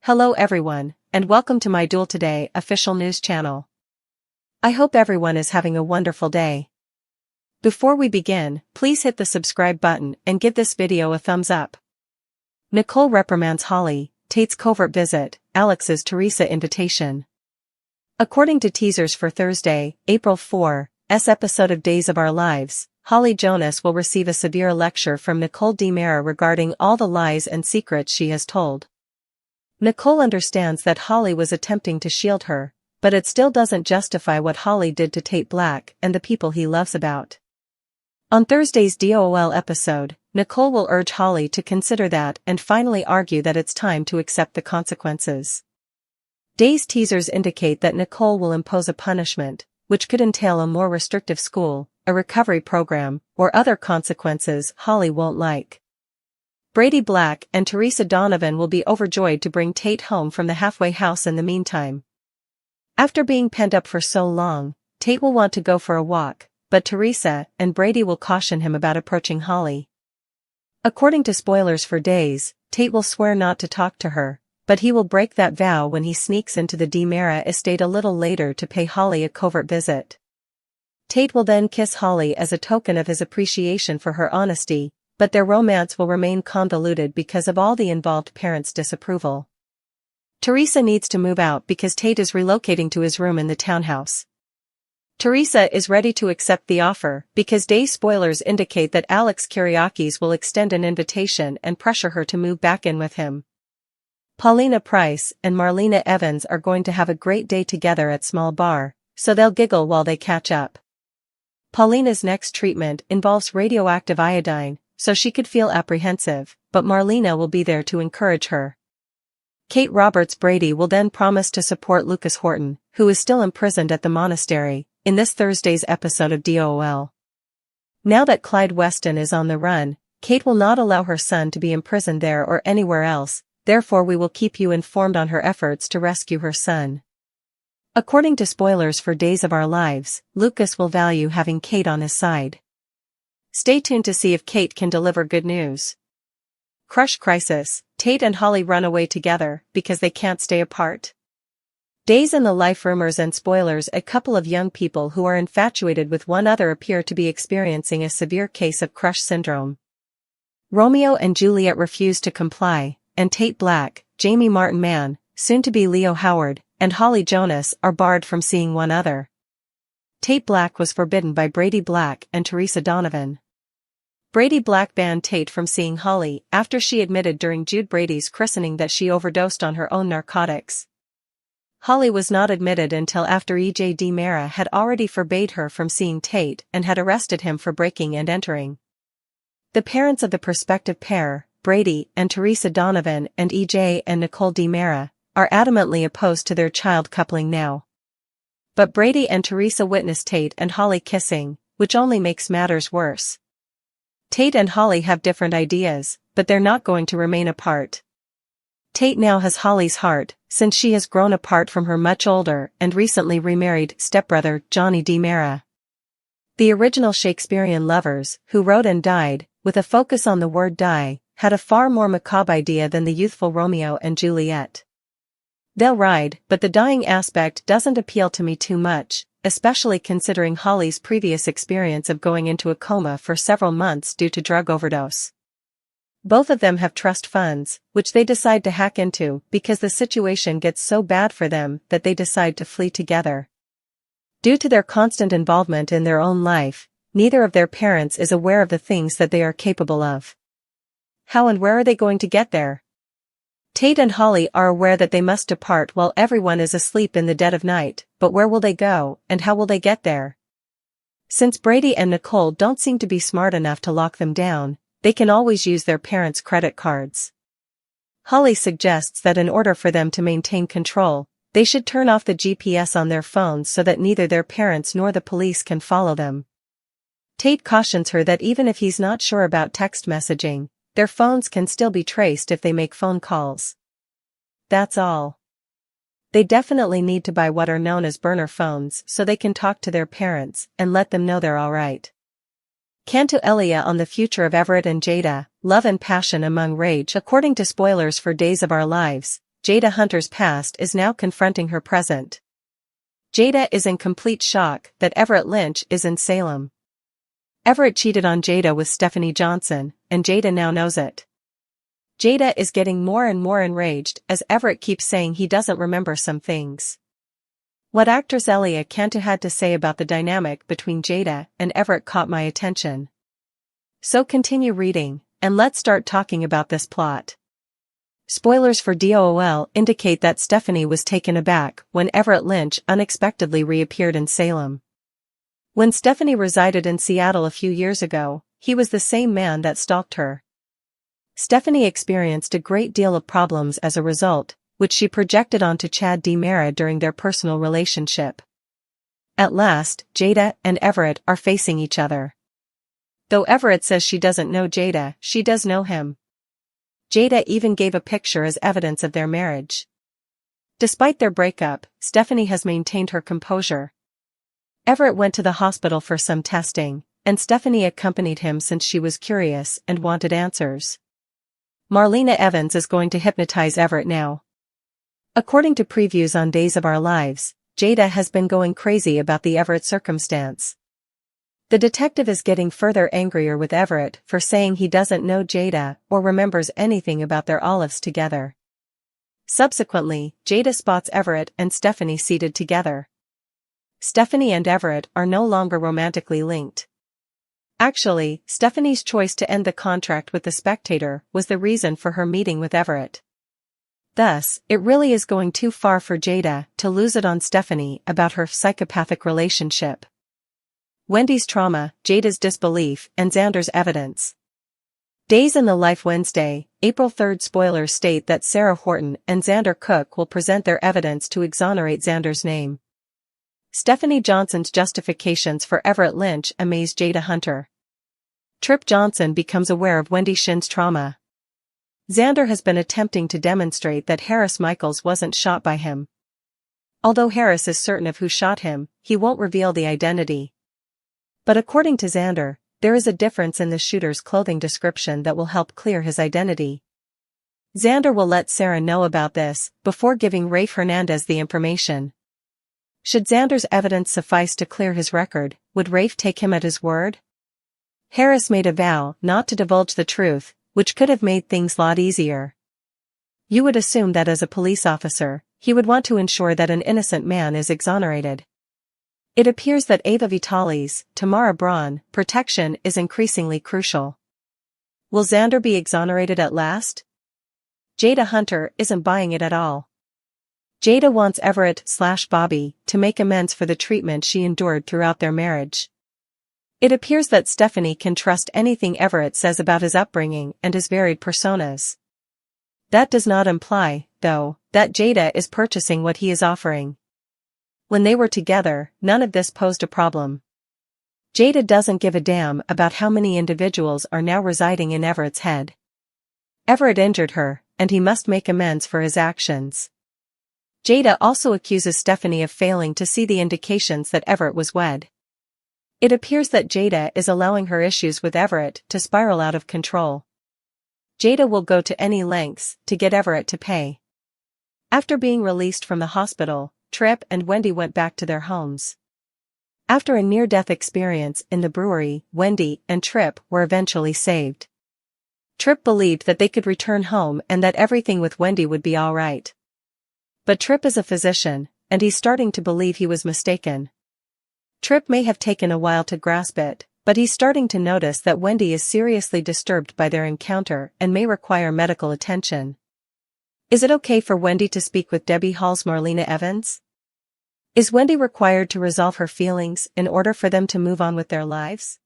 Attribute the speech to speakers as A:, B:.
A: Hello everyone, and welcome to my Duel Today official news channel. I hope everyone is having a wonderful day. Before we begin, please hit the subscribe button and give this video a thumbs up. Nicole reprimands Holly, Tate's covert visit, Alex's Teresa invitation. According to teasers for Thursday, April 4's episode of Days of Our Lives, Holly Jonas will receive a severe lecture from Nicole DiMera regarding all the lies and secrets she has told. Nicole understands that Holly was attempting to shield her, but it still doesn't justify what Holly did to Tate Black and the people he loves about. On Thursday's DOL episode, Nicole will urge Holly to consider that and finally argue that it's time to accept the consequences. Day's teasers indicate that Nicole will impose a punishment, which could entail a more restrictive school, a recovery program, or other consequences Holly won't like. Brady Black and Teresa Donovan will be overjoyed to bring Tate home from the halfway house in the meantime. After being penned up for so long, Tate will want to go for a walk, but Teresa and Brady will caution him about approaching Holly. According to spoilers for Days, Tate will swear not to talk to her, but he will break that vow when he sneaks into the DiMera estate a little later to pay Holly a covert visit. Tate will then kiss Holly as a token of his appreciation for her honesty, but their romance will remain convoluted because of all the involved parents' disapproval. Teresa needs to move out because Tate is relocating to his room in the townhouse. Teresa is ready to accept the offer because Day spoilers indicate that Alex Kyriakis will extend an invitation and pressure her to move back in with him. Paulina Price and Marlena Evans are going to have a great day together at small bar, so they'll giggle while they catch up. Paulina's next treatment involves radioactive iodine, so she could feel apprehensive, but Marlena will be there to encourage her. Kate Roberts Brady will then promise to support Lucas Horton, who is still imprisoned at the monastery, in this Thursday's episode of DOL. Now that Clyde Weston is on the run, Kate will not allow her son to be imprisoned there or anywhere else, therefore we will keep you informed on her efforts to rescue her son. According to spoilers for Days of Our Lives, Lucas will value having Kate on his side. Stay tuned to see if Kate can deliver good news. Crush crisis, Tate and Holly run away together because they can't stay apart. Days in the life rumors and spoilers. A couple of young people who are infatuated with one another appear to be experiencing a severe case of crush syndrome. Romeo and Juliet refuse to comply, and Tate Black, Jamie Martin Mann, soon to be Leo Howard, and Holly Jonas are barred from seeing one another. Tate Black was forbidden by Brady Black and Teresa Donovan. Brady Black banned Tate from seeing Holly after she admitted during Jude Brady's christening that she overdosed on her own narcotics. Holly was not admitted until after E.J. DiMera had already forbade her from seeing Tate and had arrested him for breaking and entering. The parents of the prospective pair, Brady and Teresa Donovan and E.J. and Nicole DiMera, are adamantly opposed to their child coupling now. But Brady and Teresa witness Tate and Holly kissing, which only makes matters worse. Tate and Holly have different ideas, but they're not going to remain apart. Tate now has Holly's heart, since she has grown apart from her much older and recently remarried stepbrother Johnny DiMera. The original Shakespearean lovers, who wrote and died, with a focus on the word die, had a far more macabre idea than the youthful Romeo and Juliet. They'll ride, but the dying aspect doesn't appeal to me too much, especially considering Holly's previous experience of going into a coma for several months due to drug overdose. Both of them have trust funds, which they decide to hack into because the situation gets so bad for them that they decide to flee together. Due to their constant involvement in their own life, neither of their parents is aware of the things that they are capable of. How and where are they going to get there? Tate and Holly are aware that they must depart while everyone is asleep in the dead of night, but where will they go, and how will they get there? Since Brady and Nicole don't seem to be smart enough to lock them down, they can always use their parents' credit cards. Holly suggests that in order for them to maintain control, they should turn off the GPS on their phones so that neither their parents nor the police can follow them. Tate cautions her that even if he's not sure about text messaging, their phones can still be traced if they make phone calls. That's all. They definitely need to buy what are known as burner phones so they can talk to their parents and let them know they're alright. Cantu Elia on the future of Everett and Jada, love and passion among rage. According to spoilers for Days of Our Lives, Jada Hunter's past is now confronting her present. Jada is in complete shock that Everett Lynch is in Salem. Everett cheated on Jada with Stephanie Johnson, and Jada now knows it. Jada is getting more and more enraged as Everett keeps saying he doesn't remember some things. What actress Elia Cantu had to say about the dynamic between Jada and Everett caught my attention. So continue reading, and let's start talking about this plot. Spoilers for DOOL indicate that Stephanie was taken aback when Everett Lynch unexpectedly reappeared in Salem. When Stephanie resided in Seattle a few years ago, he was the same man that stalked her. Stephanie experienced a great deal of problems as a result, which she projected onto Chad DiMera during their personal relationship. At last, Jada and Everett are facing each other. Though Everett says she doesn't know Jada, she does know him. Jada even gave a picture as evidence of their marriage. Despite their breakup, Stephanie has maintained her composure. Everett went to the hospital for some testing, and Stephanie accompanied him since she was curious and wanted answers. Marlena Evans is going to hypnotize Everett now. According to previews on Days of Our Lives, Jada has been going crazy about the Everett circumstance. The detective is getting further angrier with Everett for saying he doesn't know Jada or remembers anything about their olives together. Subsequently, Jada spots Everett and Stephanie seated together. Stephanie and Everett are no longer romantically linked. Actually, Stephanie's choice to end the contract with The Spectator was the reason for her meeting with Everett. Thus, it really is going too far for Jada to lose it on Stephanie about her psychopathic relationship. Wendy's trauma, Jada's disbelief, and Xander's evidence. Days in the Life Wednesday, April 3rd. Spoilers state that Sarah Horton and Xander Cook will present their evidence to exonerate Xander's name. Stephanie Johnson's justifications for Everett Lynch amaze Jada Hunter. Trip Johnson becomes aware of Wendy Shin's trauma. Xander has been attempting to demonstrate that Harris Michaels wasn't shot by him. Although Harris is certain of who shot him, he won't reveal the identity. But according to Xander, there is a difference in the shooter's clothing description that will help clear his identity. Xander will let Sarah know about this before giving Rafe Hernandez the information. Should Xander's evidence suffice to clear his record, would Rafe take him at his word? Harris made a vow not to divulge the truth, which could have made things a lot easier. You would assume that as a police officer, he would want to ensure that an innocent man is exonerated. It appears that Ava Vitale's, Tamara Braun, protection is increasingly crucial. Will Xander be exonerated at last? Jada Hunter isn't buying it at all. Jada wants Everett/Bobby to make amends for the treatment she endured throughout their marriage. It appears that Stephanie can trust anything Everett says about his upbringing and his varied personas. That does not imply, though, that Jada is purchasing what he is offering. When they were together, none of this posed a problem. Jada doesn't give a damn about how many individuals are now residing in Everett's head. Everett injured her, and he must make amends for his actions. Jada also accuses Stephanie of failing to see the indications that Everett was wed. It appears that Jada is allowing her issues with Everett to spiral out of control. Jada will go to any lengths to get Everett to pay. After being released from the hospital, Tripp and Wendy went back to their homes. After a near-death experience in the brewery, Wendy and Tripp were eventually saved. Tripp believed that they could return home and that everything with Wendy would be all right. But Tripp is a physician, and he's starting to believe he was mistaken. Tripp may have taken a while to grasp it, but he's starting to notice that Wendy is seriously disturbed by their encounter and may require medical attention. Is it okay for Wendy to speak with Debbie Hall's Marlena Evans? Is Wendy required to resolve her feelings in order for them to move on with their lives?